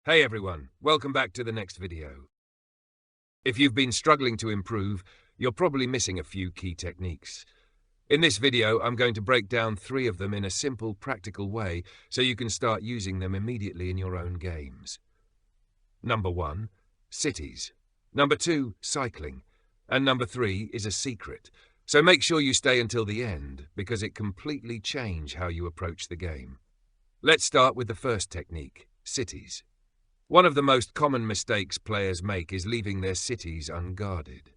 Hey everyone, welcome back to the next video. If you've been struggling to improve, you're probably missing a few key techniques. In this video, I'm going to break down 3 of them in a simple, practical way so you can start using them immediately in your own games. Number 1, cities. Number 2, cycling. And number 3 is a secret. So make sure you stay until the end, because it completely changes how you approach the game. Let's start with the first technique, cities. One of the most common mistakes players make is leaving their cities unguarded.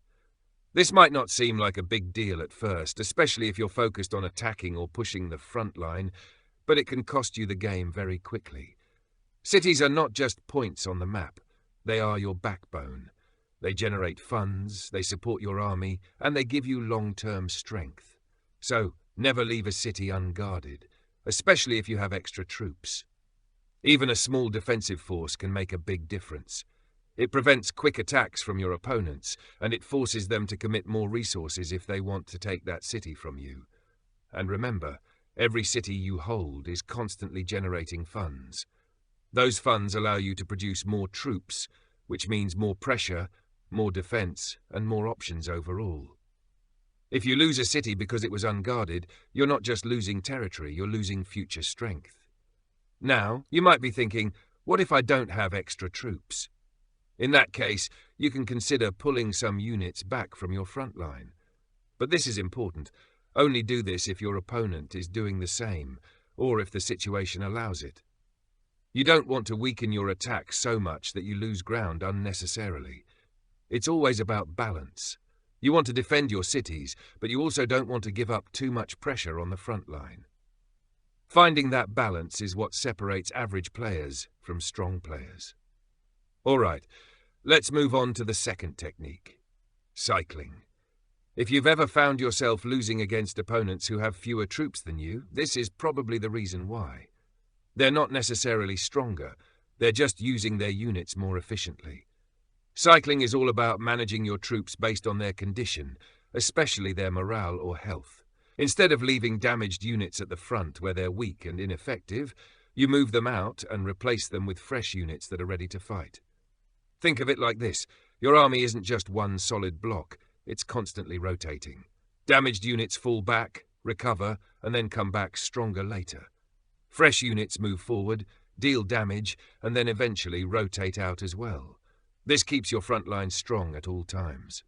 This might not seem like a big deal at first, especially if you're focused on attacking or pushing the front line, but it can cost you the game very quickly. Cities are not just points on the map, they are your backbone. They generate funds, they support your army, and they give you long-term strength. So, never leave a city unguarded, especially if you have extra troops. Even a small defensive force can make a big difference. It prevents quick attacks from your opponents, and it forces them to commit more resources if they want to take that city from you. And remember, every city you hold is constantly generating funds. Those funds allow you to produce more troops, which means more pressure, more defense, and more options overall. If you lose a city because it was unguarded, you're not just losing territory, you're losing future strength. Now, you might be thinking, what if I don't have extra troops? In that case, you can consider pulling some units back from your front line. But this is important. Only do this if your opponent is doing the same, or if the situation allows it. You don't want to weaken your attack so much that you lose ground unnecessarily. It's always about balance. You want to defend your cities, but you also don't want to give up too much pressure on the front line. Finding that balance is what separates average players from strong players. All right, let's move on to the second technique, cycling. If you've ever found yourself losing against opponents who have fewer troops than you, this is probably the reason why. They're not necessarily stronger, they're just using their units more efficiently. Cycling is all about managing your troops based on their condition, especially their morale or health. Instead of leaving damaged units at the front where they're weak and ineffective, you move them out and replace them with fresh units that are ready to fight. Think of it like this. Your army isn't just one solid block, it's constantly rotating. Damaged units fall back, recover, and then come back stronger later. Fresh units move forward, deal damage, and then eventually rotate out as well. This keeps your front line strong at all times.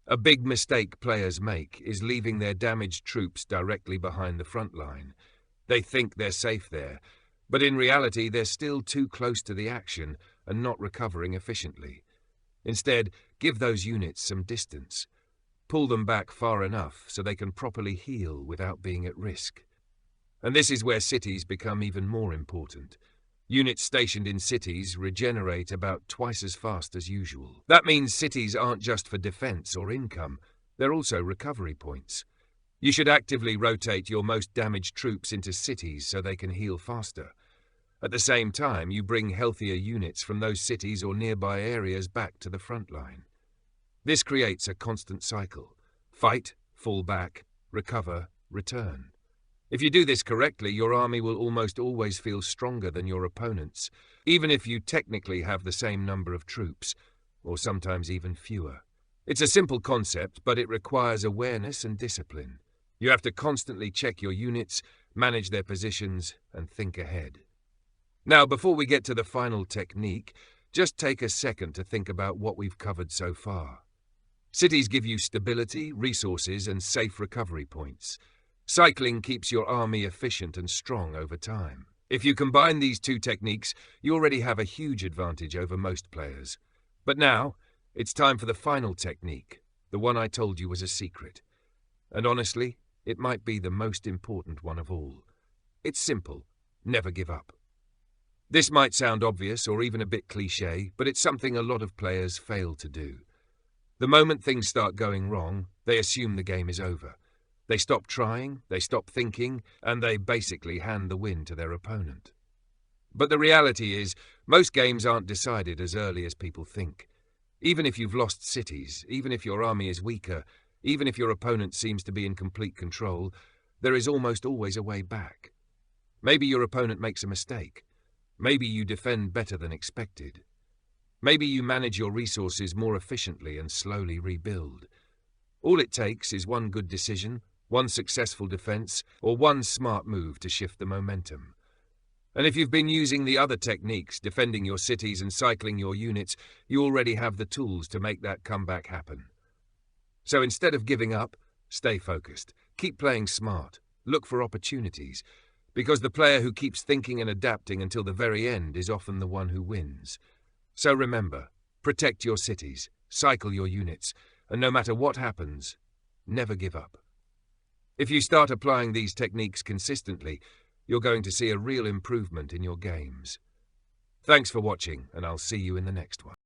A big mistake players make is leaving their damaged troops directly behind the front line. They think they're safe there, but in reality they're still too close to the action and not recovering efficiently. Instead, give those units some distance. Pull them back far enough so they can properly heal without being at risk. And this is where cities become even more important. Units stationed in cities regenerate about twice as fast as usual. That means cities aren't just for defense or income, they're also recovery points. You should actively rotate your most damaged troops into cities so they can heal faster. At the same time, you bring healthier units from those cities or nearby areas back to the front line. This creates a constant cycle. Fight, fall back, recover, return. If you do this correctly, your army will almost always feel stronger than your opponents, even if you technically have the same number of troops, or sometimes even fewer. It's a simple concept, but it requires awareness and discipline. You have to constantly check your units, manage their positions, and think ahead. Now, before we get to the final technique, just take a second to think about what we've covered so far. Cities give you stability, resources, and safe recovery points. Cycling keeps your army efficient and strong over time. If you combine these 2 techniques, you already have a huge advantage over most players. But now, it's time for the final technique, the one I told you was a secret. And honestly, it might be the most important one of all. It's simple. Never give up. This might sound obvious or even a bit cliché, but it's something a lot of players fail to do. The moment things start going wrong, they assume the game is over. They stop trying, they stop thinking, and they basically hand the win to their opponent. But the reality is, most games aren't decided as early as people think. Even if you've lost cities, even if your army is weaker, even if your opponent seems to be in complete control, there is almost always a way back. Maybe your opponent makes a mistake. Maybe you defend better than expected. Maybe you manage your resources more efficiently and slowly rebuild. All it takes is one good decision, one successful defense, or one smart move to shift the momentum. And if you've been using the other techniques, defending your cities and cycling your units, you already have the tools to make that comeback happen. So instead of giving up, stay focused. Keep playing smart. Look for opportunities. Because the player who keeps thinking and adapting until the very end is often the one who wins. So remember, protect your cities, cycle your units, and no matter what happens, never give up. If you start applying these techniques consistently, you're going to see a real improvement in your games. Thanks for watching, and I'll see you in the next one.